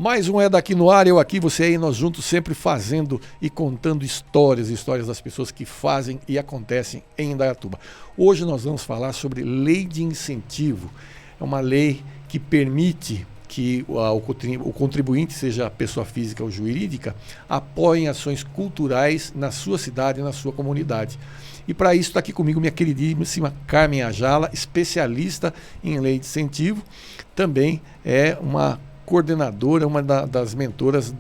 Mais um É Daqui no ar, eu aqui, você aí, nós juntos sempre fazendo e contando histórias das pessoas que fazem e acontecem em Indaiatuba. Hoje nós vamos falar sobre lei de incentivo. É uma lei que permite que o contribuinte, seja pessoa física ou jurídica, apoiem ações culturais na sua cidade e na sua comunidade. E para isso está aqui comigo minha queridíssima Carmen Ajala, especialista em lei de incentivo, também é uma coordenadora, uma das mentoras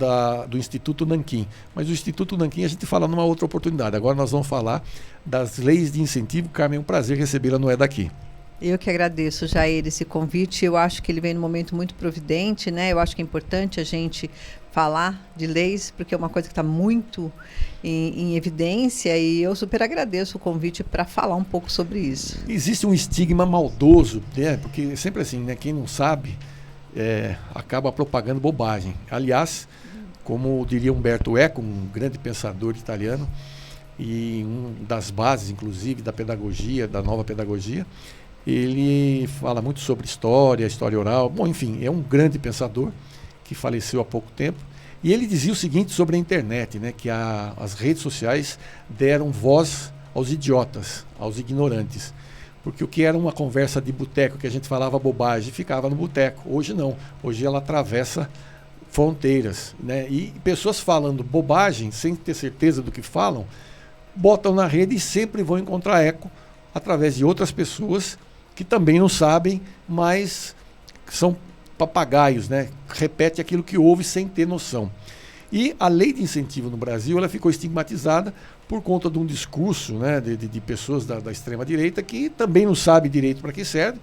do Instituto Nanquim. Mas o Instituto Nanquim a gente fala numa outra oportunidade. Agora nós vamos falar das leis de incentivo. Carmen, é um prazer recebê-la no É Daqui. Eu que agradeço, Jair, esse convite. Eu acho que ele vem num momento muito providente, né? Eu acho que é importante a gente falar de leis, porque é uma coisa que está muito em evidência, e eu super agradeço o convite para falar um pouco sobre isso. Existe um estigma maldoso, né? Porque sempre assim, né? Quem não sabe acaba propagando bobagem. Aliás, como diria Umberto Eco, um grande pensador italiano, e das bases, inclusive, da pedagogia, da nova pedagogia, ele fala muito sobre história oral. Bom, enfim, é um grande pensador que faleceu há pouco tempo. E ele dizia o seguinte sobre a internet, né, que as redes sociais deram voz aos idiotas, aos ignorantes. Porque o que era uma conversa de boteco, que a gente falava bobagem, ficava no boteco. Hoje não. Hoje ela atravessa fronteiras, né? E pessoas falando bobagem, sem ter certeza do que falam, botam na rede e sempre vão encontrar eco através de outras pessoas que também não sabem, mas são papagaios, né? Repete aquilo que ouve sem ter noção. E a lei de incentivo no Brasil, ela ficou estigmatizada por conta de um discurso, né, de pessoas da extrema-direita que também não sabe direito para que serve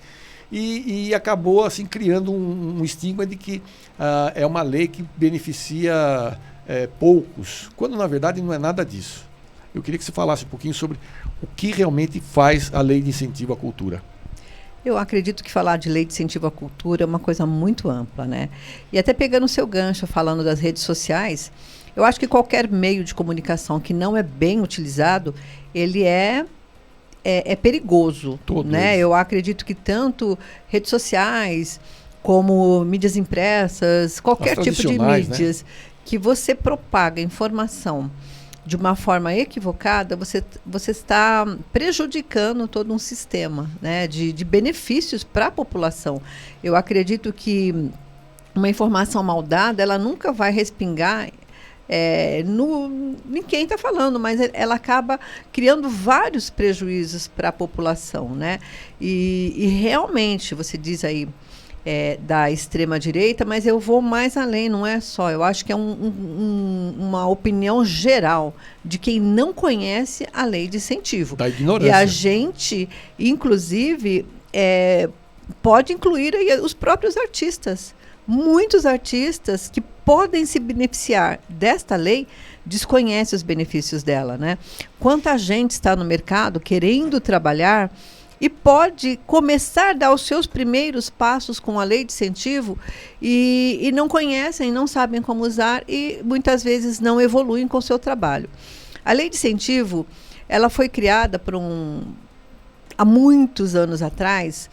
e acabou assim criando um estigma de que é uma lei que beneficia poucos, quando na verdade não é nada disso. Eu queria que você falasse um pouquinho sobre o que realmente faz a lei de incentivo à cultura. Eu acredito que falar de lei de incentivo à cultura é uma coisa muito ampla, né? E até pegando o seu gancho, falando das redes sociais, eu acho que qualquer meio de comunicação que não é bem utilizado, ele é perigoso, né? Eu acredito que tanto redes sociais como mídias impressas, qualquer tipo de mídias, né, que você propaga informação de uma forma equivocada, você está prejudicando todo um sistema, né, de benefícios para a população. Eu acredito que uma informação mal dada, ela nunca vai respingar em quem está falando, mas ela acaba criando vários prejuízos para a população, né? E realmente, você diz aí, da extrema-direita, mas eu vou mais além, não é só. Eu acho que é uma opinião geral de quem não conhece a lei de incentivo. Da ignorância. E a gente, inclusive, pode incluir aí os próprios artistas. Muitos artistas que podem se beneficiar desta lei desconhecem os benefícios dela, né? Quanta gente está no mercado querendo trabalhar e pode começar a dar os seus primeiros passos com a lei de incentivo e não conhecem, não sabem como usar e muitas vezes não evoluem com o seu trabalho. A lei de incentivo, ela foi criada há muitos anos atrás,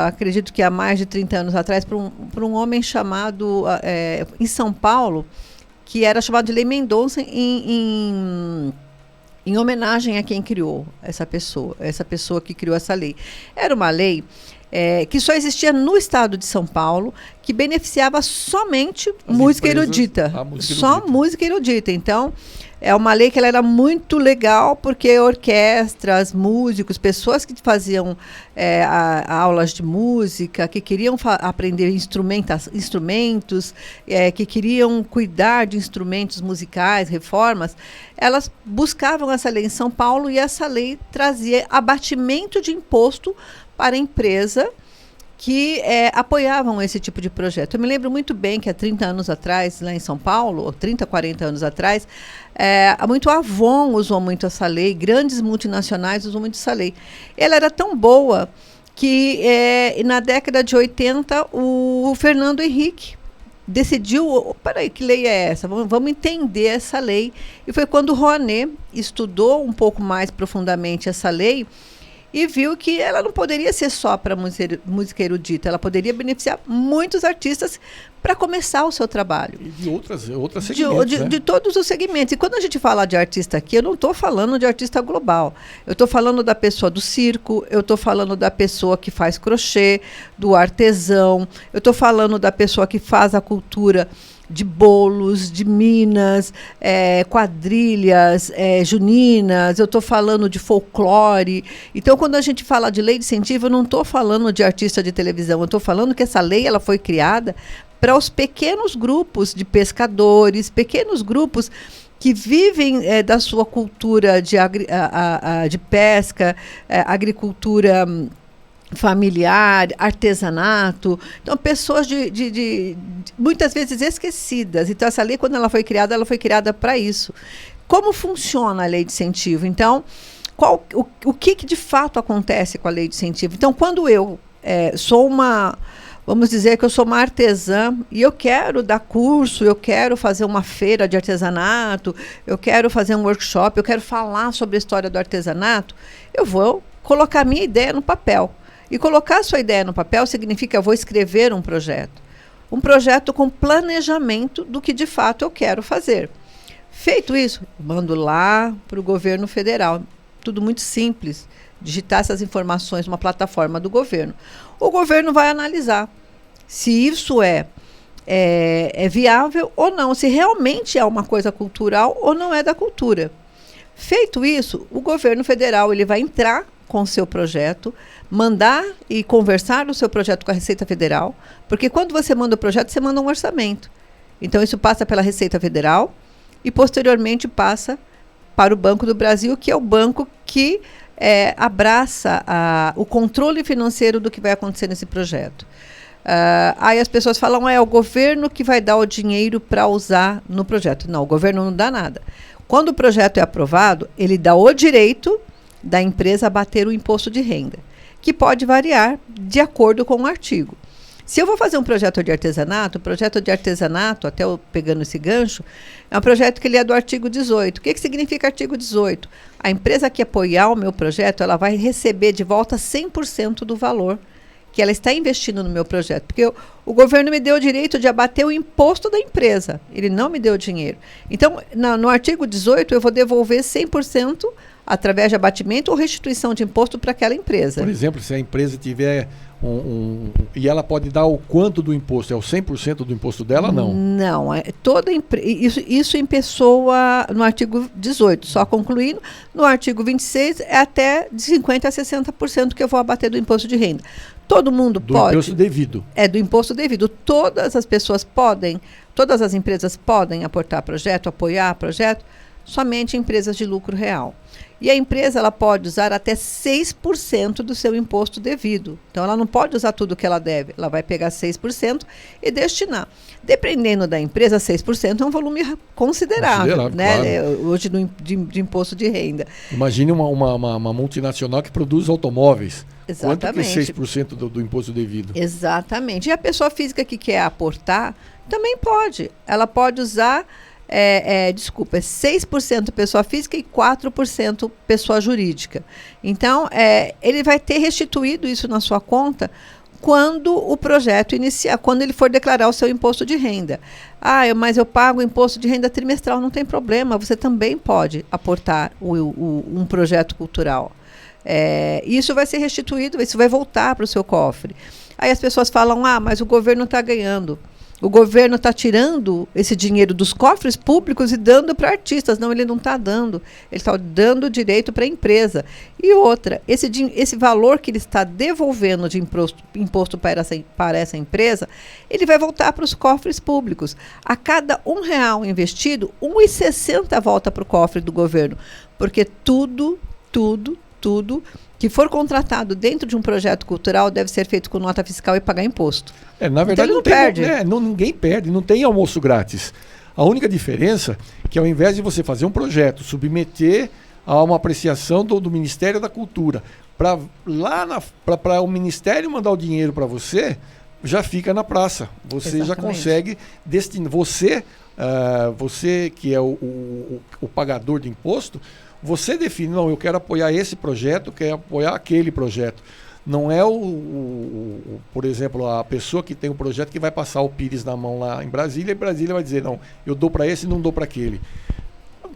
acredito que há mais de 30 anos atrás, por um homem chamado, em São Paulo, que era chamado de Lei Mendonça em homenagem a quem criou essa pessoa que criou essa lei. Era uma lei que só existia no estado de São Paulo, que beneficiava somente música erudita. Só música erudita. Então, é uma lei que ela era muito legal, porque orquestras, músicos, pessoas que faziam aulas de música, que queriam aprender instrumentos, que queriam cuidar de instrumentos musicais, reformas, elas buscavam essa lei em São Paulo e essa lei trazia abatimento de imposto para a empresa que apoiavam esse tipo de projeto. Eu me lembro muito bem que há 30 anos atrás, lá em São Paulo, ou 30, 40 anos atrás, muito Avon usou muito essa lei, grandes multinacionais usam muito essa lei. Ela era tão boa que na década de 80 o Fernando Henrique decidiu, peraí, que lei é essa? Vamos entender essa lei. E foi quando o Rouanet estudou um pouco mais profundamente essa lei e viu que ela não poderia ser só para música erudita, ela poderia beneficiar muitos artistas para começar o seu trabalho. E de outros segmentos, né? De todos os segmentos. E quando a gente fala de artista aqui, eu não estou falando de artista global. Eu estou falando da pessoa do circo, eu estou falando da pessoa que faz crochê, do artesão, eu estou falando da pessoa que faz a cultura de bolos, de minas, quadrilhas juninas, eu estou falando de folclore. Então, quando a gente fala de lei de incentivo, eu não estou falando de artista de televisão, eu estou falando que essa lei ela foi criada para os pequenos grupos de pescadores, pequenos grupos que vivem da sua cultura de pesca, agricultura familiar, artesanato. Então, pessoas muitas vezes esquecidas. Então, essa lei, quando ela foi criada para isso. Como funciona a lei de incentivo? Então, o que de fato acontece com a lei de incentivo? Então, quando eu sou vamos dizer que eu sou uma artesã e eu quero dar curso, eu quero fazer uma feira de artesanato, eu quero fazer um workshop, eu quero falar sobre a história do artesanato, eu vou colocar a minha ideia no papel. E colocar a sua ideia no papel significa eu vou escrever um projeto com planejamento do que de fato eu quero fazer. Feito isso, mando lá para o governo federal. Tudo muito simples. Digitar essas informações numa plataforma do governo. O governo vai analisar se isso é viável ou não, se realmente é uma coisa cultural ou não é da cultura. Feito isso, o governo federal ele vai entrar com o seu projeto, mandar e conversar o seu projeto com a Receita Federal, porque quando você manda o projeto, você manda um orçamento. Então, isso passa pela Receita Federal e, posteriormente, passa para o Banco do Brasil, que é o banco que abraça o controle financeiro do que vai acontecer nesse projeto. Aí as pessoas falam, é o governo que vai dar o dinheiro para usar no projeto. Não, o governo não dá nada. Quando o projeto é aprovado, ele dá o direito da empresa a bater o imposto de renda, que pode variar de acordo com o artigo. Se eu vou fazer um projeto de artesanato, até eu pegando esse gancho, é um projeto que ele é do artigo 18. O que significa artigo 18? A empresa que apoiar o meu projeto, ela vai receber de volta 100% do valor que ela está investindo no meu projeto. Porque o governo me deu o direito de abater o imposto da empresa. Ele não me deu dinheiro. Então, no artigo 18, eu vou devolver 100% através de abatimento ou restituição de imposto para aquela empresa. Por exemplo, se a empresa tiver e ela pode dar o quanto do imposto? É o 100% do imposto dela, não? Não, isso em pessoa no artigo 18. Só concluindo, no artigo 26 é até de 50% a 60% que eu vou abater do imposto de renda. Todo mundo pode. Do imposto devido. Do imposto devido. Todas as pessoas podem, todas as empresas podem aportar projeto, apoiar projeto, somente empresas de lucro real. E a empresa ela pode usar até 6% do seu imposto devido. Então, ela não pode usar tudo que ela deve. Ela vai pegar 6% e destinar. Dependendo da empresa, 6% é um volume considerável, né? Claro. Hoje de imposto de renda. Imagine uma multinacional que produz automóveis. Exatamente. Quanto que é 6% do imposto devido? Exatamente. E a pessoa física que quer aportar também pode. Ela pode usar... 6% pessoa física e 4% pessoa jurídica. Então, ele vai ter restituído isso na sua conta quando o projeto iniciar, quando ele for declarar o seu imposto de renda. Mas eu pago o imposto de renda trimestral, não tem problema, você também pode aportar um projeto cultural. Isso vai ser restituído, isso vai voltar para o seu cofre. Aí as pessoas falam, mas o governo está ganhando. O governo está tirando esse dinheiro dos cofres públicos e dando para artistas. Não, ele não está dando. Ele está dando direito para a empresa. E outra, esse valor que ele está devolvendo de imposto para essa empresa, ele vai voltar para os cofres públicos. A cada R$1 investido, R$1,60 volta para o cofre do governo. Porque tudo que for contratado dentro de um projeto cultural deve ser feito com nota fiscal e pagar imposto. Na verdade, então, ninguém perde, não tem almoço grátis. A única diferença é que ao invés de você fazer um projeto, submeter a uma apreciação do Ministério da Cultura, para o Ministério mandar o dinheiro para você, já fica na praça. Você Exatamente. Já consegue destinar. Você que é o pagador de imposto, Você define, não, eu quero apoiar esse projeto, quero apoiar aquele projeto. Não é por exemplo, a pessoa que tem o projeto que vai passar o Pires na mão lá em Brasília, e Brasília vai dizer, não, eu dou para esse e não dou para aquele.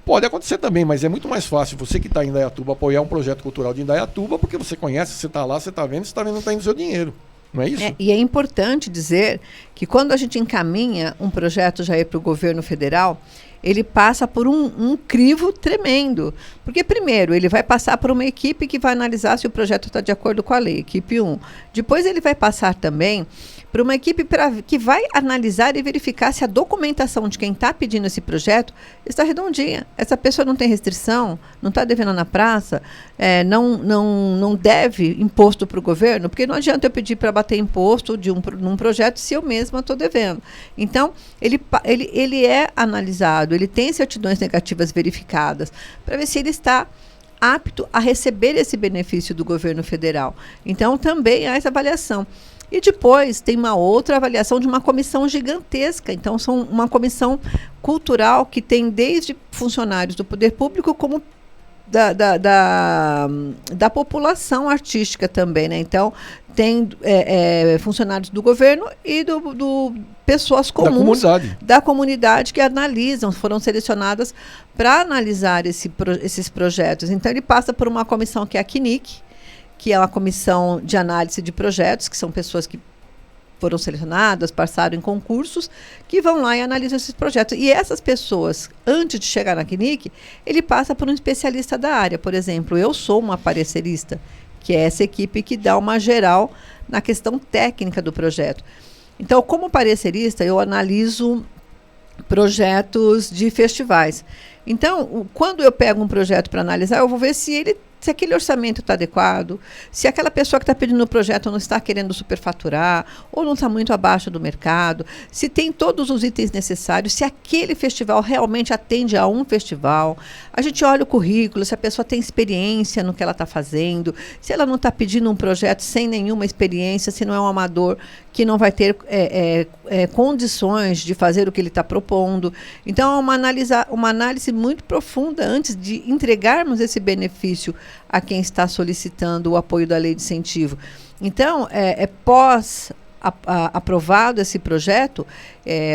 Pode acontecer também, mas é muito mais fácil você que está em Indaiatuba apoiar um projeto cultural de Indaiatuba, porque você conhece, você está lá, você está vendo que está indo o seu dinheiro. Não é isso? E é importante dizer que quando a gente encaminha um projeto já para o governo federal, ele passa por um crivo tremendo. Porque, primeiro, ele vai passar por uma equipe que vai analisar se o projeto está de acordo com a lei, equipe 1. Depois ele vai passar também por uma equipe que vai analisar e verificar se a documentação de quem está pedindo esse projeto está redondinha. Essa pessoa não tem restrição, não está devendo na praça, não deve imposto para o governo, porque não adianta eu pedir para bater imposto num projeto se eu mesma estou devendo. Então, ele é analisado, ele tem certidões negativas verificadas, para ver se ele está apto a receber esse benefício do governo federal. Então, também há essa avaliação. E depois tem uma outra avaliação de uma comissão gigantesca. Então, são uma comissão cultural que tem desde funcionários do poder público como da população artística também, né? Então, tem funcionários do governo e do pessoas comuns da comunidade que analisam, foram selecionadas para analisar esses projetos. Então, ele passa por uma comissão que é a CNIC, que é uma comissão de análise de projetos, que são pessoas que foram selecionadas, passaram em concursos, que vão lá e analisam esses projetos. E essas pessoas, antes de chegar na CNIC, ele passa por um especialista da área. Por exemplo, eu sou uma parecerista, que é essa equipe que dá uma geral na questão técnica do projeto. Então, como parecerista, eu analiso projetos de festivais. Então, quando eu pego um projeto para analisar, eu vou ver se aquele orçamento está adequado, se aquela pessoa que está pedindo o projeto não está querendo superfaturar, ou não está muito abaixo do mercado, se tem todos os itens necessários, se aquele festival realmente atende a um festival. A gente olha o currículo, se a pessoa tem experiência no que ela está fazendo, se ela não está pedindo um projeto sem nenhuma experiência, se não é um amador que não vai ter condições de fazer o que ele está propondo. Então, é uma análise muito profunda antes de entregarmos esse benefício a quem está solicitando o apoio da lei de incentivo. Então, pós aprovado esse projeto,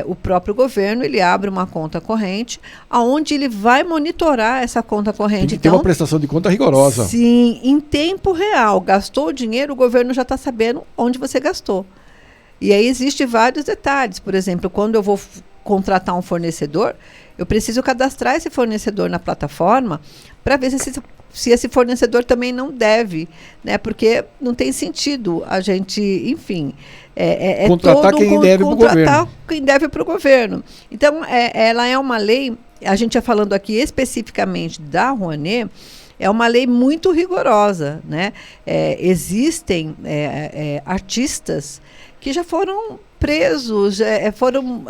o próprio governo ele abre uma conta corrente, onde ele vai monitorar essa conta corrente. Tem que ter uma prestação de conta rigorosa. Sim, em tempo real. Gastou o dinheiro, o governo já está sabendo onde você gastou. E aí existem vários detalhes. Por exemplo, quando eu vou contratar um fornecedor, eu preciso cadastrar esse fornecedor na plataforma para ver se esse fornecedor também não deve, né? Porque não tem sentido a gente, enfim, contratar quem deve para o governo. Quem deve para o governo. Então, ela é uma lei, a gente já falando aqui especificamente da Rouanet, é uma lei muito rigorosa, né? Existem artistas que já foram presos, foram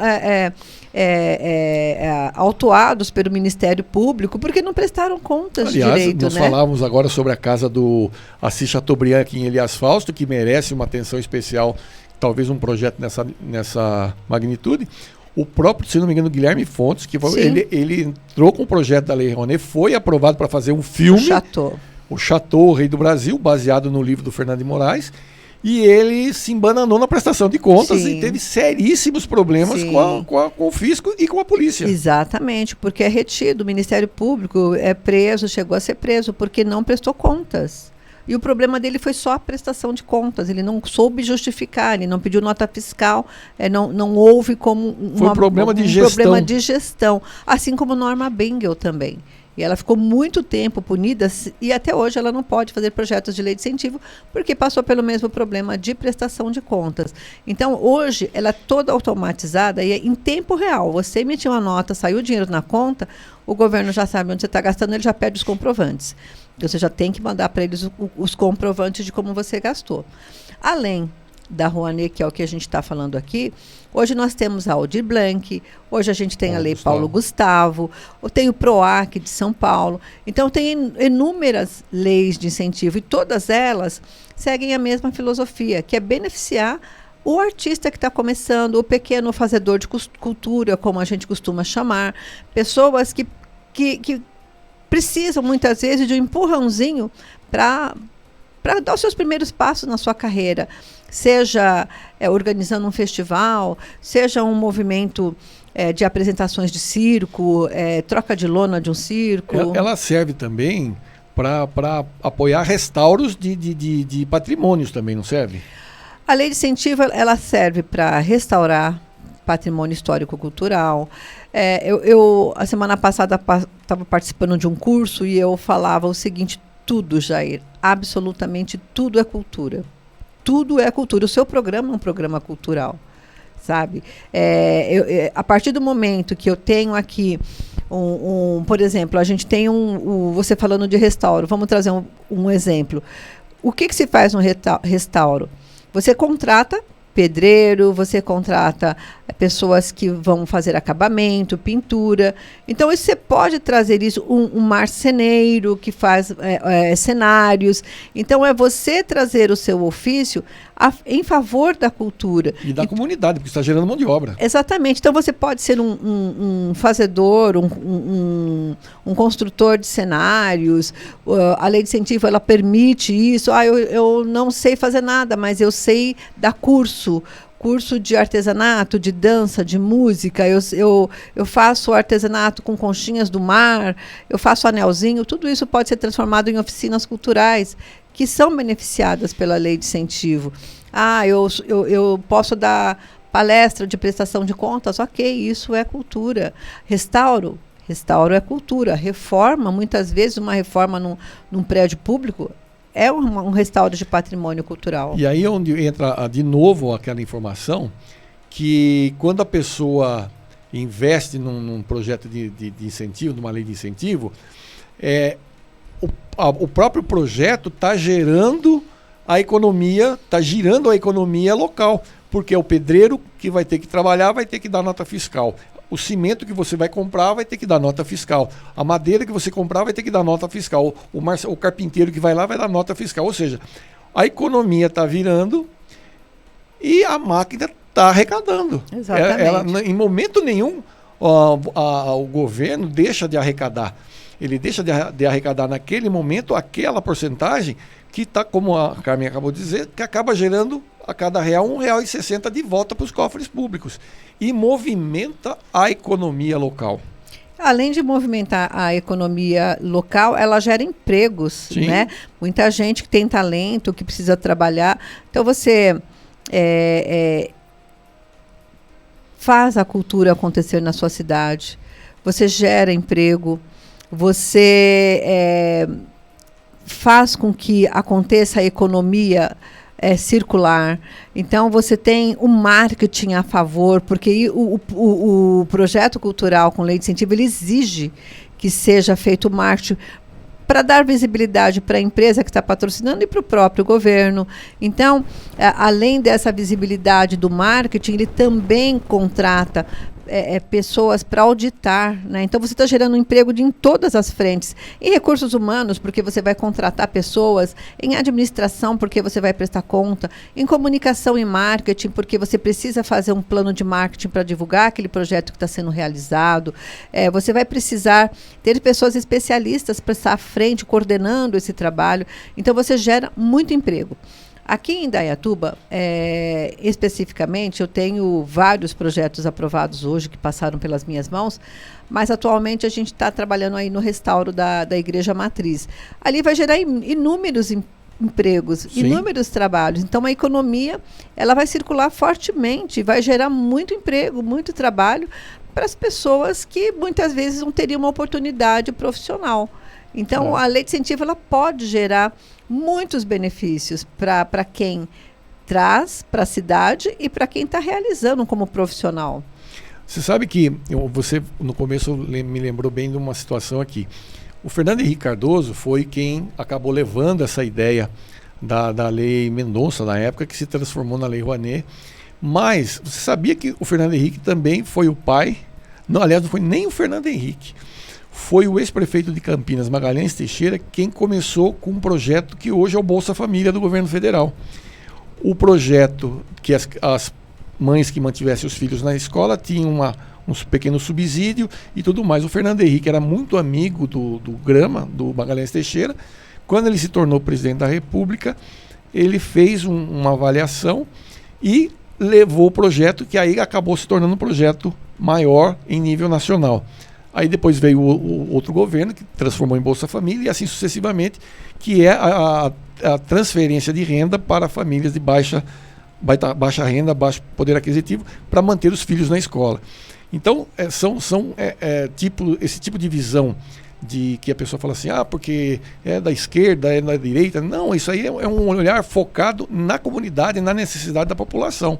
autuados pelo Ministério Público porque não prestaram contas direito. Nós falávamos agora sobre a casa do Assis Chateaubriand aqui em Elias Fausto, que merece uma atenção especial, talvez um projeto nessa magnitude. O próprio, se não me engano, Guilherme Fontes, que ele entrou com o projeto da Lei Rouanet, foi aprovado para fazer um filme, o Chateau, o Rei do Brasil, baseado no livro do Fernando de Moraes. E ele se embananou na prestação de contas e teve seríssimos problemas com o fisco e com a polícia. Exatamente, porque é retido. O Ministério Público chegou a ser preso, porque não prestou contas. E o problema dele foi só a prestação de contas. Ele não soube justificar, ele não pediu nota fiscal, não houve como um problema de gestão. Assim como Norma Bengel também. E ela ficou muito tempo punida e até hoje ela não pode fazer projetos de lei de incentivo porque passou pelo mesmo problema de prestação de contas. Então, hoje, ela é toda automatizada e é em tempo real. Você emitiu uma nota, saiu o dinheiro na conta, o governo já sabe onde você está gastando, ele já pede os comprovantes. Então, você já tem que mandar para eles os comprovantes de como você gastou. Além da Rouanet, que é o que a gente está falando aqui, hoje nós temos a Aldir Blanc, hoje a gente tem a Lei Paulo Gustavo, tem o PROAC de São Paulo. Então, tem inúmeras leis de incentivo e todas elas seguem a mesma filosofia, que é beneficiar o artista que está começando, o pequeno fazedor de cultura, como a gente costuma chamar, pessoas que precisam, muitas vezes, de um empurrãozinho para dar os seus primeiros passos na sua carreira. Seja organizando um festival, seja um movimento de apresentações de circo, troca de lona de um circo. Ela serve também para apoiar restauros de patrimônios também, não serve? A lei de incentivo, ela serve para restaurar patrimônio histórico-cultural. A semana passada estava participando de um curso e eu falava o seguinte: tudo, Jair, absolutamente tudo é cultura. Tudo é cultura. O seu programa é um programa cultural, sabe? A partir do momento que eu tenho aqui, por exemplo, a gente tem você falando de restauro, vamos trazer um exemplo. O que se faz no restauro? Você contrata pedreiro, você contrata pessoas que vão fazer acabamento, pintura. Então, você pode trazer isso, um marceneiro que faz cenários. Então, é você trazer o seu ofício em favor da cultura. E da comunidade, porque está gerando mão de obra. Exatamente. Então, você pode ser um fazedor, um construtor de cenários. A lei de incentivo, ela permite isso. Eu não sei fazer nada, mas eu sei dar curso de artesanato, de dança, de música. Eu faço artesanato com conchinhas do mar, eu faço anelzinho. Tudo isso pode ser transformado em oficinas culturais que são beneficiadas pela lei de incentivo. Eu posso dar palestra de prestação de contas. Ok, isso é cultura. Restauro é cultura. Reforma, muitas vezes uma reforma num prédio público é um restauro de patrimônio cultural. E aí é onde entra de novo aquela informação que quando a pessoa investe num projeto de incentivo, numa lei de incentivo, o próprio projeto está gerando a economia, está girando a economia local, porque é o pedreiro que vai ter que trabalhar, vai ter que dar nota fiscal. O cimento que você vai comprar vai ter que dar nota fiscal. A madeira que você comprar vai ter que dar nota fiscal. O carpinteiro que vai lá vai dar nota fiscal. Ou seja, a economia está virando e a máquina está arrecadando. Exatamente. Em momento nenhum o governo deixa de arrecadar. Ele deixa de arrecadar naquele momento aquela porcentagem que está, como a Carmen acabou de dizer, que acaba gerando a cada real R$1,60 de volta para os cofres públicos. E movimenta a economia local. Além de movimentar a economia local, ela gera empregos, né? Muita gente que tem talento, que precisa trabalhar. Então, você faz a cultura acontecer na sua cidade. Você gera emprego. Você faz com que aconteça a economia circular. Então, você tem o marketing a favor, porque o projeto cultural com lei de incentivo, ele exige que seja feito o marketing para dar visibilidade para a empresa que está patrocinando e para o próprio governo. Então, além dessa visibilidade do marketing, ele também contrata pessoas para auditar, né? Então você está gerando um emprego em todas as frentes. Em recursos humanos, porque você vai contratar pessoas, em administração, porque você vai prestar conta, em comunicação e marketing, porque você precisa fazer um plano de marketing para divulgar aquele projeto que está sendo realizado. Você vai precisar ter pessoas especialistas para estar à frente, coordenando esse trabalho. Então você gera muito emprego. Aqui em Indaiatuba, especificamente, eu tenho vários projetos aprovados hoje que passaram pelas minhas mãos, mas atualmente a gente está trabalhando aí no restauro da Igreja Matriz. Ali vai gerar inúmeros empregos, inúmeros trabalhos. Então, a economia ela vai circular fortemente, vai gerar muito emprego, muito trabalho para as pessoas que muitas vezes não teriam uma oportunidade profissional. Então, a lei de incentivo ela pode gerar muitos benefícios para quem traz para a cidade e para quem está realizando como profissional. Você sabe que você, no começo, me lembrou bem de uma situação aqui. O Fernando Henrique Cardoso foi quem acabou levando essa ideia da Lei Mendonça, na época, que se transformou na Lei Rouanet. Mas você sabia que o Fernando Henrique também foi o pai? Não, aliás, não foi nem o Fernando Henrique. Foi o ex-prefeito de Campinas, Magalhães Teixeira, quem começou com um projeto que hoje é o Bolsa Família do governo federal. O projeto que as mães que mantivessem os filhos na escola tinham pequeno subsídio e tudo mais. O Fernando Henrique era muito amigo do Grama, do Magalhães Teixeira. Quando ele se tornou presidente da República, ele fez uma avaliação e levou o projeto, que aí acabou se tornando um projeto maior em nível nacional. Aí depois veio o outro governo, que transformou em Bolsa Família, e assim sucessivamente, que é a transferência de renda para famílias de baixa renda, baixo poder aquisitivo, para manter os filhos na escola. Então, esse tipo de visão de que a pessoa fala assim, porque é da esquerda, é da direita. Não, isso aí é um olhar focado na comunidade, na necessidade da população.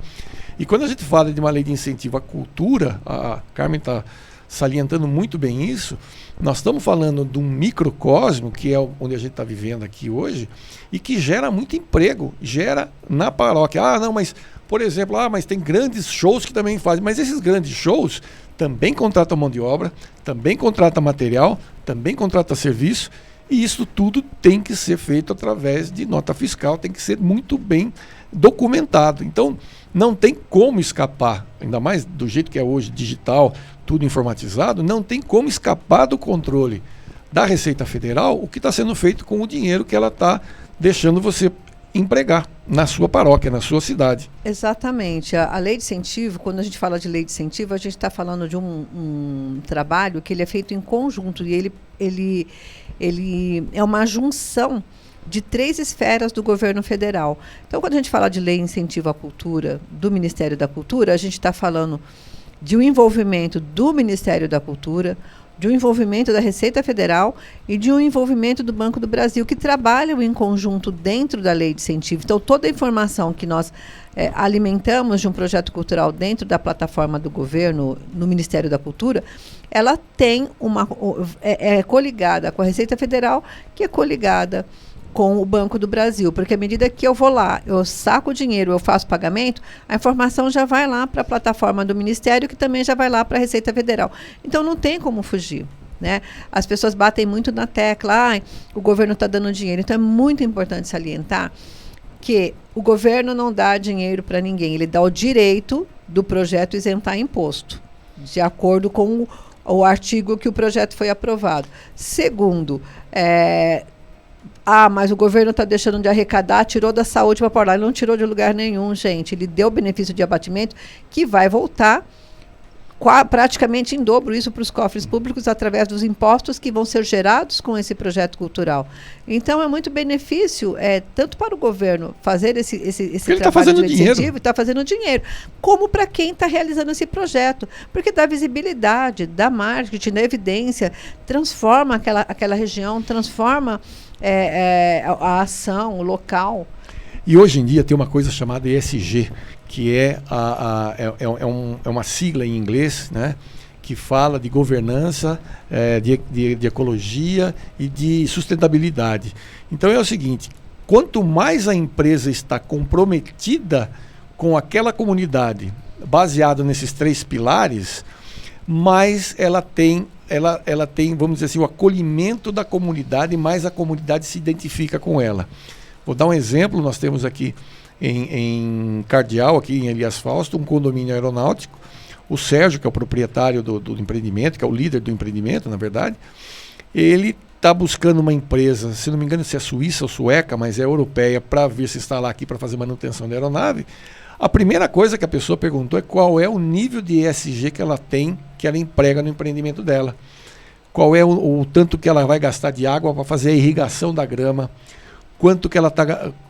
E quando a gente fala de uma lei de incentivo à cultura, a Carmen está salientando muito bem isso, nós estamos falando de um microcosmo, que é onde a gente está vivendo aqui hoje, e que gera muito emprego, gera na paróquia. Não, mas, por exemplo, mas tem grandes shows que também fazem, mas esses grandes shows também contratam mão de obra, também contratam material, também contratam serviço, e isso tudo tem que ser feito através de nota fiscal, tem que ser muito bem documentado. Então, não tem como escapar, ainda mais do jeito que é hoje, digital, tudo informatizado, não tem como escapar do controle da Receita Federal o que está sendo feito com o dinheiro que ela está deixando você empregar na sua paróquia, na sua cidade. Exatamente. A lei de incentivo, quando a gente fala de lei de incentivo, a gente está falando de um trabalho que ele é feito em conjunto e ele é uma junção de 3 esferas do governo federal. Então, quando a gente fala de lei de incentivo à cultura do Ministério da Cultura, a gente está falando de um envolvimento do Ministério da Cultura, de um envolvimento da Receita Federal e de um envolvimento do Banco do Brasil, que trabalham em conjunto dentro da lei de incentivo. Então, toda a informação que nós alimentamos de um projeto cultural dentro da plataforma do governo, no Ministério da Cultura, ela tem é coligada com a Receita Federal, que é coligada com o Banco do Brasil, porque à medida que eu vou lá, eu saco o dinheiro, eu faço pagamento, a informação já vai lá para a plataforma do Ministério, que também já vai lá para a Receita Federal. Então não tem como fugir, né? As pessoas batem muito na tecla, o governo está dando dinheiro. Então é muito importante salientar que o governo não dá dinheiro para ninguém, ele dá o direito do projeto isentar imposto, de acordo com o artigo que o projeto foi aprovado. Segundo, mas o governo está deixando de arrecadar, tirou da saúde para pôr lá. Ele não tirou de lugar nenhum, gente. Ele deu benefício de abatimento que vai voltar praticamente em dobro isso para os cofres públicos através dos impostos que vão ser gerados com esse projeto cultural. Então é muito benefício tanto para o governo fazer esse trabalho de incentivo, está fazendo dinheiro, como para quem está realizando esse projeto, porque dá visibilidade, dá marketing, dá evidência, transforma aquela região, transforma a ação, o local. E hoje em dia tem uma coisa chamada ESG, que é uma sigla em inglês, né, que fala de governança, de ecologia e de sustentabilidade. Então é o seguinte, quanto mais a empresa está comprometida com aquela comunidade, baseado nesses 3 pilares, mais ela tem, vamos dizer assim, o acolhimento da comunidade, mais a comunidade se identifica com ela. Vou dar um exemplo, nós temos aqui em Cardeal, aqui em Elias Fausto, um condomínio aeronáutico. O Sérgio, que é o proprietário do empreendimento, que é o líder do empreendimento, na verdade, ele está buscando uma empresa, se não me engano se é suíça ou sueca, mas é europeia, para vir se instalar aqui para fazer manutenção da aeronave. A primeira coisa que a pessoa perguntou é qual é o nível de ESG que ela tem, que ela emprega no empreendimento dela. Qual é o tanto que ela vai gastar de água para fazer a irrigação da grama,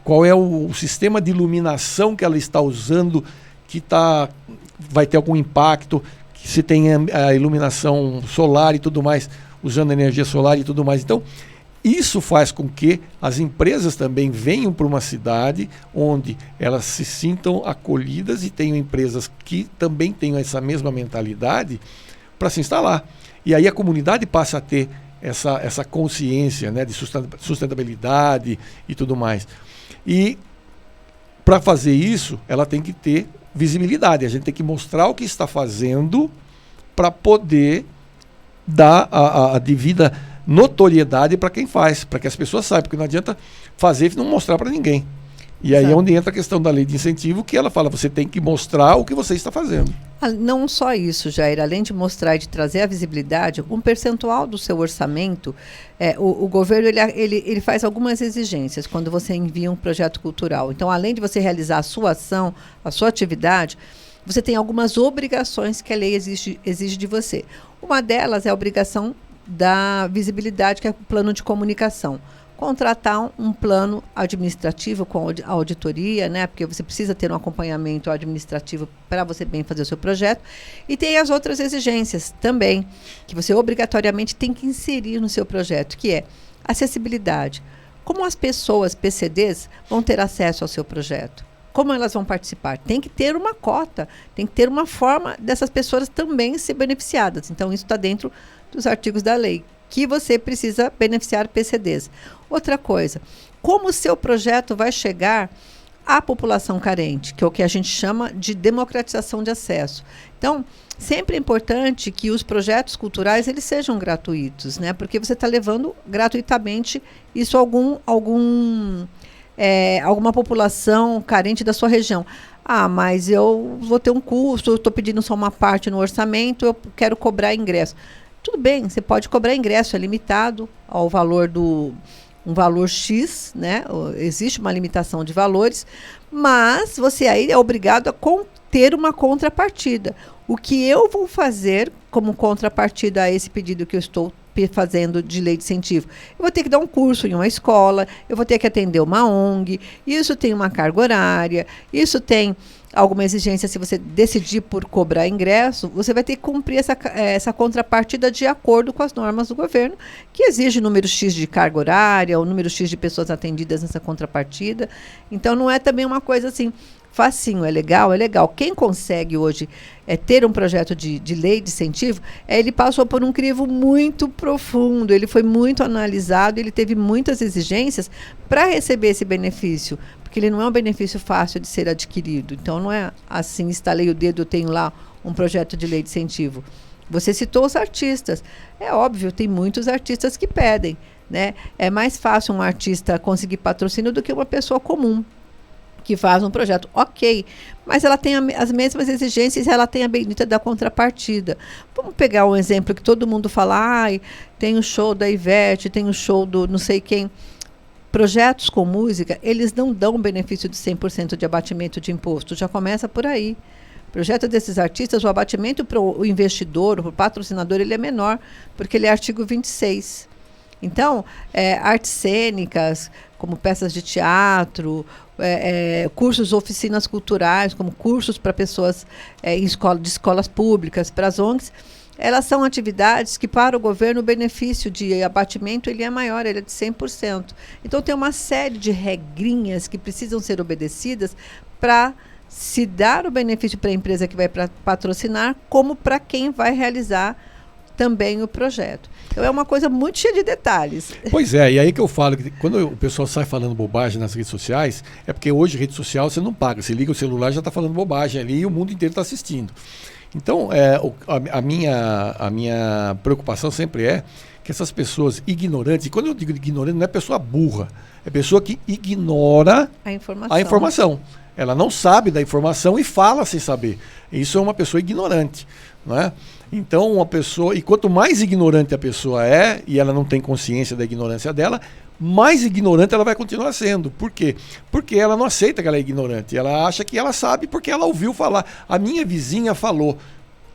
qual é o sistema de iluminação que ela está usando, que vai ter algum impacto, que se tem a iluminação solar e tudo mais, usando energia solar e tudo mais. Então, isso faz com que as empresas também venham para uma cidade onde elas se sintam acolhidas e tenham empresas que também tenham essa mesma mentalidade para se instalar. E aí a comunidade passa a ter essa consciência, né, de sustentabilidade e tudo mais. E para fazer isso, ela tem que ter visibilidade. A gente tem que mostrar o que está fazendo para poder dar a devida notoriedade para quem faz, para que as pessoas saibam, porque não adianta fazer e não mostrar para ninguém. E aí é onde entra a questão da lei de incentivo, que ela fala, você tem que mostrar o que você está fazendo. Não só isso, Jair, além de mostrar e de trazer a visibilidade, um percentual do seu orçamento, o governo ele faz algumas exigências quando você envia um projeto cultural. Então, além de você realizar a sua ação, a sua atividade, você tem algumas obrigações que a lei exige de você. Uma delas é a obrigação da visibilidade, que é o plano de comunicação. Contratar um plano administrativo com a auditoria, né? Porque você precisa ter um acompanhamento administrativo para você bem fazer o seu projeto. E tem as outras exigências também, que você obrigatoriamente tem que inserir no seu projeto, que é acessibilidade. Como as pessoas PCDs vão ter acesso ao seu projeto? Como elas vão participar? Tem que ter uma cota, tem que ter uma forma dessas pessoas também ser beneficiadas. Então, isso está dentro dos artigos da lei, que você precisa beneficiar PCDs. Outra coisa, como o seu projeto vai chegar à população carente, que é o que a gente chama de democratização de acesso. Então, sempre é importante que os projetos culturais eles sejam gratuitos, né? Porque você está levando gratuitamente isso a alguma população carente da sua região. Mas eu vou ter um custo, eu estou pedindo só uma parte no orçamento, eu quero cobrar ingresso. Tudo bem, você pode cobrar ingresso, é limitado ao valor um valor X, né? Existe uma limitação de valores, mas você aí é obrigado a ter uma contrapartida. O que eu vou fazer como contrapartida a esse pedido que eu estou fazendo de lei de incentivo? Eu vou ter que dar um curso em uma escola, eu vou ter que atender uma ONG, isso tem uma carga horária, isso tem alguma exigência. Se você decidir por cobrar ingresso, você vai ter que cumprir essa contrapartida de acordo com as normas do governo, que exige número X de carga horária, o número X de pessoas atendidas nessa contrapartida. Então, não é também uma coisa assim, facinho, é legal. Quem consegue hoje ter um projeto de lei de incentivo, ele passou por um crivo muito profundo, ele foi muito analisado, ele teve muitas exigências para receber esse benefício, porque ele não é um benefício fácil de ser adquirido. Então, não é assim, estalei o dedo, eu tenho lá um projeto de lei de incentivo. Você citou os artistas. É óbvio, tem muitos artistas que pedem, né? É mais fácil um artista conseguir patrocínio do que uma pessoa comum que faz um projeto. Ok, mas ela tem as mesmas exigências e ela tem a bendita da contrapartida. Vamos pegar um exemplo que todo mundo fala, tem o show da Ivete, tem o show do não sei quem. Projetos com música, eles não dão benefício de 100% de abatimento de imposto, já começa por aí. Projeto desses artistas, o abatimento para o investidor, para o patrocinador, ele é menor, porque ele é artigo 26. Então, artes cênicas, como peças de teatro, cursos, oficinas culturais, como cursos para pessoas de escolas públicas, para as ONGs, elas são atividades que, para o governo, o benefício de abatimento ele é maior, ele é de 100%. Então, tem uma série de regrinhas que precisam ser obedecidas para se dar o benefício para a empresa que vai patrocinar, como para quem vai realizar também o projeto. Então, é uma coisa muito cheia de detalhes. Pois é, e aí que eu falo, que quando o pessoal sai falando bobagem nas redes sociais, é porque hoje rede social você não paga, você liga o celular e já está falando bobagem ali e o mundo inteiro está assistindo. Então, a minha preocupação sempre é que essas pessoas ignorantes, e quando eu digo ignorante, não é pessoa burra, é pessoa que ignora a informação. Ela não sabe da informação e fala sem saber. Isso é uma pessoa ignorante, não é? Então, uma pessoa, e quanto mais ignorante a pessoa é, e ela não tem consciência da ignorância dela, mais ignorante ela vai continuar sendo. Por quê? Porque ela não aceita que ela é ignorante. Ela acha que ela sabe porque ela ouviu falar. A minha vizinha falou.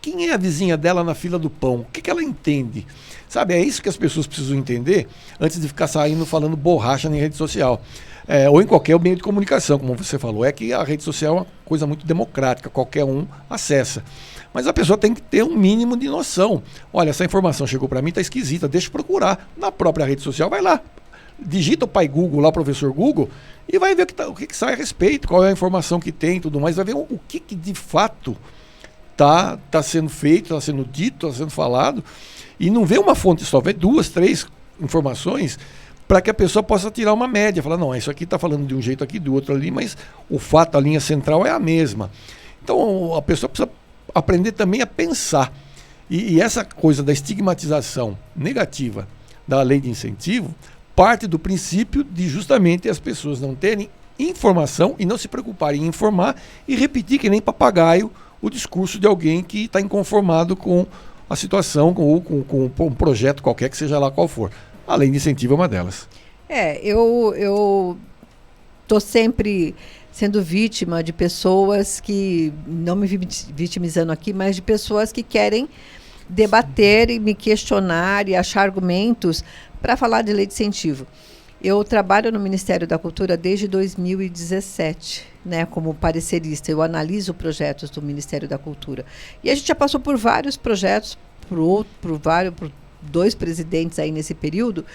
Quem é a vizinha dela na fila do pão? O que ela entende? Sabe, é isso que as pessoas precisam entender antes de ficar saindo falando borracha na rede social. Ou em qualquer meio de comunicação, como você falou. É que a rede social é uma coisa muito democrática, qualquer um acessa. Mas a pessoa tem que ter um mínimo de noção. Olha, essa informação chegou para mim, está esquisita, deixa eu procurar. Na própria rede social, vai lá. Digita o pai Google lá, o professor Google, e vai ver o que sai a respeito, qual é a informação que tem e tudo mais. Vai ver o que de fato está sendo feito, está sendo dito, está sendo falado. E não vê uma fonte só, vê 2, 3 informações para que a pessoa possa tirar uma média. Falar, não, isso aqui está falando de um jeito aqui, do outro ali, mas o fato, a linha central é a mesma. Então a pessoa precisa aprender também a pensar. E essa coisa da estigmatização negativa da lei de incentivo parte do princípio de justamente as pessoas não terem informação e não se preocuparem em informar e repetir que nem papagaio o discurso de alguém que está inconformado com a situação, com um projeto qualquer, que seja lá qual for. A lei de incentivo é uma delas. Eu estou sempre sendo vítima de pessoas que, não me vitimizando aqui, mas de pessoas que querem debater e me questionar e achar argumentos para falar de lei de incentivo. Eu trabalho no Ministério da Cultura desde 2017, né, como parecerista. Eu analiso projetos do Ministério da Cultura. E a gente já passou por vários projetos, por 2 presidentes aí nesse período,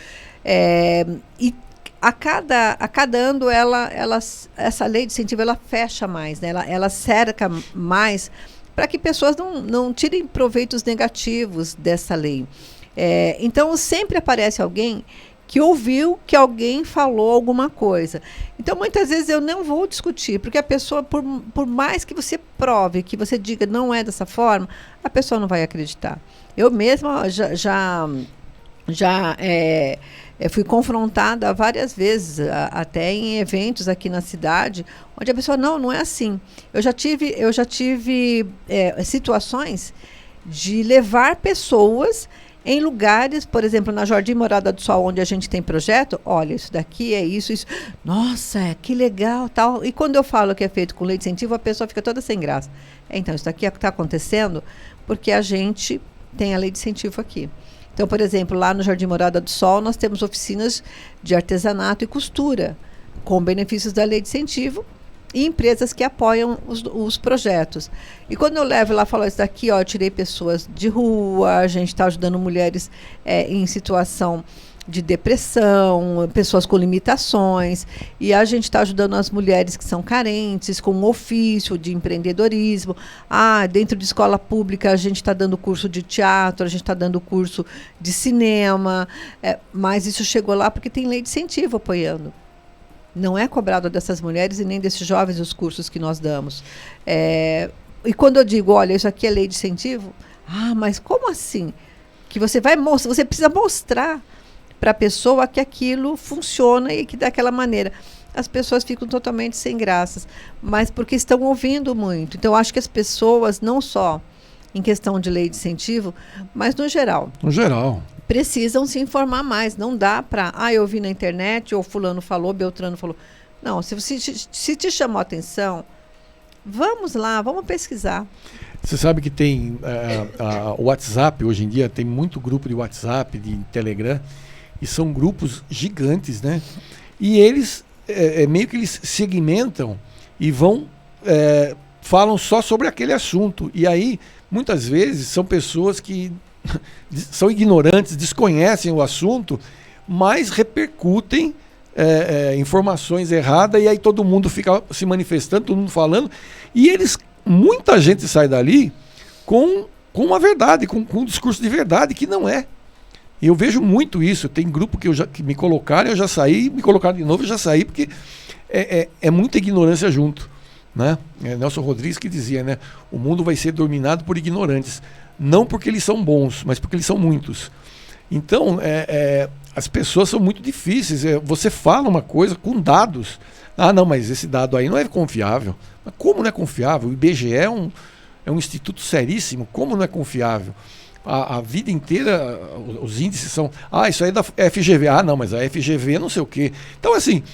e a cada ano essa lei de incentivo ela fecha mais, né, ela cerca mais para que pessoas não tirem proveitos negativos dessa lei. Então, sempre aparece alguém que ouviu que alguém falou alguma coisa. Então, muitas vezes eu não vou discutir, porque a pessoa, por mais que você prove, que você diga não é dessa forma, a pessoa não vai acreditar. Eu mesma já fui confrontada várias vezes, até em eventos aqui na cidade, onde a pessoa, não é assim. Eu já tive situações de levar pessoas em lugares, por exemplo, na Jardim Morada do Sol, onde a gente tem projeto, olha, isso daqui é isso. Nossa, que legal, tal. E quando eu falo que é feito com lei de incentivo, a pessoa fica toda sem graça. Então, isso daqui está acontecendo porque a gente tem a lei de incentivo aqui. Então, por exemplo, lá no Jardim Morada do Sol, nós temos oficinas de artesanato e costura, com benefícios da lei de incentivo, e empresas que apoiam os projetos. E quando eu levo lá, falo, isso daqui, eu tirei pessoas de rua, a gente está ajudando mulheres em situação de depressão, pessoas com limitações, e a gente está ajudando as mulheres que são carentes, com um ofício de empreendedorismo. Dentro de escola pública, a gente está dando curso de teatro, a gente está dando curso de cinema, mas isso chegou lá porque tem lei de incentivo apoiando. Não é cobrado dessas mulheres e nem desses jovens os cursos que nós damos. E quando eu digo, olha, isso aqui é lei de incentivo, mas como assim? Que você precisa mostrar para a pessoa que aquilo funciona e que daquela maneira. As pessoas ficam totalmente sem graças, mas porque estão ouvindo muito. Então, acho que as pessoas, não só em questão de lei de incentivo, mas no geral. No geral. Precisam se informar mais. Não dá para, eu vi na internet, ou fulano falou, Beltrano falou. Não, se te chamou a atenção, vamos lá, vamos pesquisar. Você sabe que tem o WhatsApp, hoje em dia, tem muito grupo de WhatsApp, de Telegram, e são grupos gigantes, né? E eles, meio que eles segmentam e falam só sobre aquele assunto. E aí, muitas vezes, são pessoas que são ignorantes, desconhecem o assunto, mas repercutem informações erradas, e aí todo mundo fica se manifestando, todo mundo falando, e muita gente sai dali com uma verdade, com um discurso de verdade que não é. E eu vejo muito isso. Tem grupo que me colocaram, eu já saí, me colocaram de novo, eu já saí, porque é muita ignorância junto, né? Nelson Rodrigues que dizia, né? O mundo vai ser dominado por ignorantes. Não porque eles são bons, mas porque eles são muitos. Então, as pessoas são muito difíceis. Você fala uma coisa com dados. Não, mas esse dado aí não é confiável. Mas como não é confiável? O IBGE é um instituto seríssimo. Como não é confiável? A vida inteira, os índices são... isso aí é da FGV. Não, mas a FGV não sei o quê. Então, assim,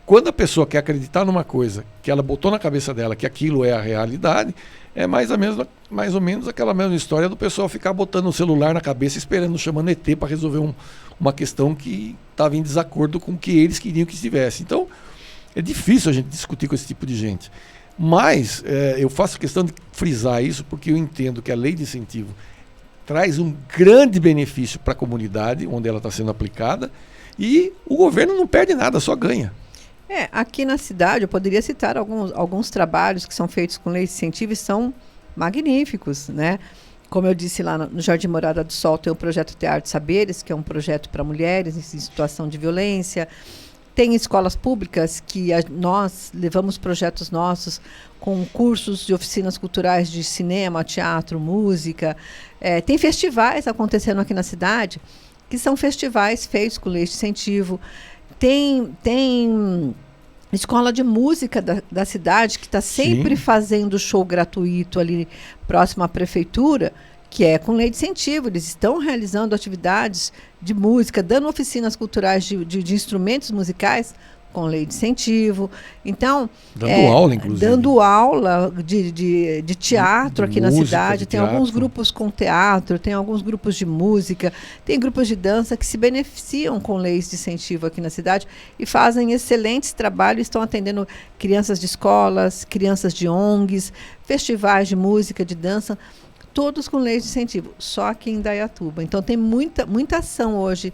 quando a pessoa quer acreditar numa coisa que ela botou na cabeça dela que aquilo é a realidade, é mais ou menos aquela mesma história do pessoal ficar botando o celular na cabeça esperando, chamando ET para resolver uma questão que estava em desacordo com o que eles queriam que estivesse. Então, é difícil a gente discutir com esse tipo de gente. Mas eu faço questão de frisar isso porque eu entendo que a lei de incentivo traz um grande benefício para a comunidade onde ela está sendo aplicada, e o governo não perde nada, só ganha. Aqui na cidade, eu poderia citar alguns trabalhos que são feitos com lei de incentivo e são magníficos, né? Como eu disse, lá no Jardim Morada do Sol tem o projeto Teatro Saberes, que é um projeto para mulheres em situação de violência. Tem escolas públicas que nós levamos projetos nossos com cursos de oficinas culturais de cinema, teatro, música. Tem festivais acontecendo aqui na cidade, que são festivais feitos com lei de incentivo. Tem escola de música da cidade, que está sempre fazendo show gratuito ali próximo à prefeitura, que é com lei de incentivo. Eles estão realizando atividades de música, dando oficinas culturais de instrumentos musicais com lei de incentivo. Então, dando aula, inclusive. Dando aula de teatro aqui na cidade. Tem alguns grupos com teatro, tem alguns grupos de música, tem grupos de dança que se beneficiam com leis de incentivo aqui na cidade e fazem excelentes trabalhos, estão atendendo crianças de escolas, crianças de ONGs, festivais de música, de dança, todos com leis de incentivo, só aqui em Indaiatuba. Então tem muita ação hoje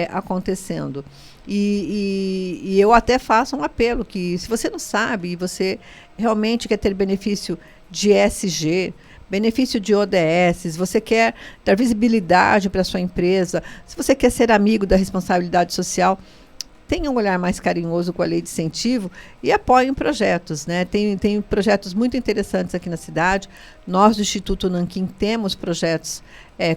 acontecendo. E eu até faço um apelo que, se você não sabe e você realmente quer ter benefício de ESG, benefício de ODS, você quer dar visibilidade para a sua empresa, se você quer ser amigo da responsabilidade social, tenha um olhar mais carinhoso com a lei de incentivo e apoiem projetos, né? Tem projetos muito interessantes aqui na cidade. Nós, do Instituto Nanquim, temos projetos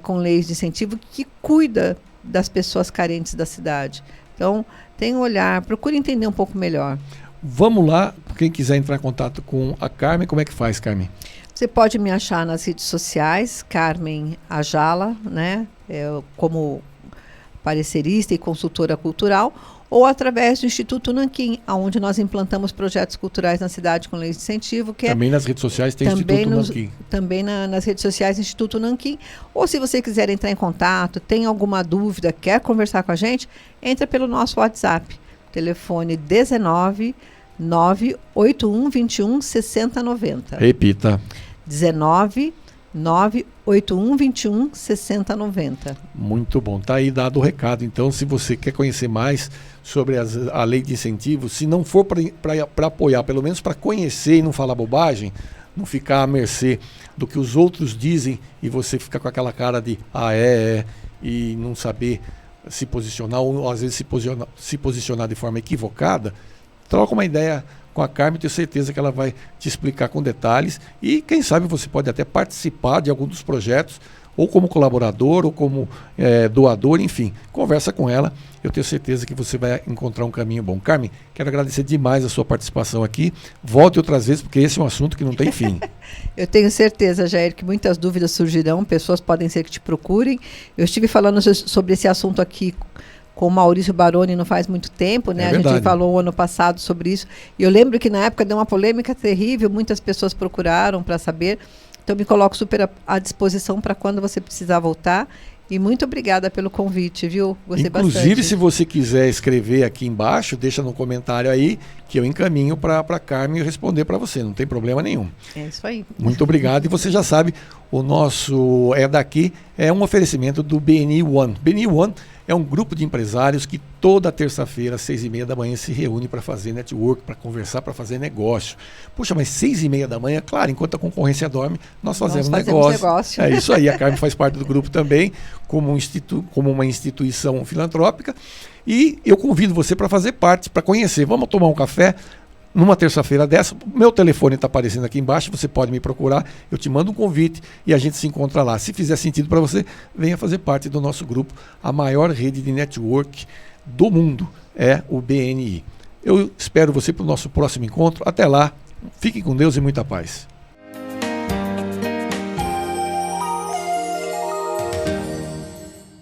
com leis de incentivo que cuida das pessoas carentes da cidade. Então, tenha um olhar, procure entender um pouco melhor. Vamos lá, quem quiser entrar em contato com a Carmen, como é que faz, Carmen? Você pode me achar nas redes sociais, Carmen Ajala, né? Como parecerista e consultora cultural, ou através do Instituto Nanquim, onde nós implantamos projetos culturais na cidade com leis de incentivo. Também nas redes sociais tem Instituto Nanquim. Também nas redes sociais Instituto Nanquim. Ou se você quiser entrar em contato, tem alguma dúvida, quer conversar com a gente, entra pelo nosso WhatsApp. Telefone 19 981 21 6090. Repita. 19 981 21 6090. Muito bom, tá aí dado o recado. Então, se você quer conhecer mais sobre a lei de incentivo, se não for para apoiar, pelo menos para conhecer e não falar bobagem, não ficar à mercê do que os outros dizem e você fica com aquela cara de e não saber se posicionar, ou às vezes se posicionar de forma equivocada, troca uma ideia com a Carmen, tenho certeza que ela vai te explicar com detalhes e quem sabe você pode até participar de algum dos projetos, ou como colaborador, ou como doador, enfim, conversa com ela, eu tenho certeza que você vai encontrar um caminho bom. Carmen, quero agradecer demais a sua participação aqui, volte outras vezes, porque esse é um assunto que não tem fim. Eu tenho certeza, Jair, que muitas dúvidas surgirão, pessoas podem ser que te procurem. Eu estive falando sobre esse assunto aqui com o Maurício Baroni não faz muito tempo, né? A gente falou ano passado sobre isso. E eu lembro que na época deu uma polêmica terrível, muitas pessoas procuraram para saber. Então me coloco super à disposição para quando você precisar voltar. E muito obrigada pelo convite, viu? Gostei bastante. Inclusive, se você quiser escrever aqui embaixo, deixa no comentário aí, que eu encaminho para a Carmen responder para você, não tem problema nenhum. É isso aí. Muito obrigado. E você já sabe, o nosso Daqui é um oferecimento do BNI One. BNI One é um grupo de empresários que toda terça-feira, às 6h30 da manhã, se reúne para fazer network, para conversar, para fazer negócio. Puxa, mas 6h30 da manhã, claro, enquanto a concorrência dorme, nós fazemos negócio. É isso aí, a Carmen faz parte do grupo também, como uma instituição filantrópica. E eu convido você para fazer parte, para conhecer. Vamos tomar um café? Numa terça-feira dessa, meu telefone está aparecendo aqui embaixo, você pode me procurar, eu te mando um convite e a gente se encontra lá. Se fizer sentido para você, venha fazer parte do nosso grupo. A maior rede de network do mundo é o BNI. Eu espero você para o nosso próximo encontro. Até lá, fiquem com Deus e muita paz.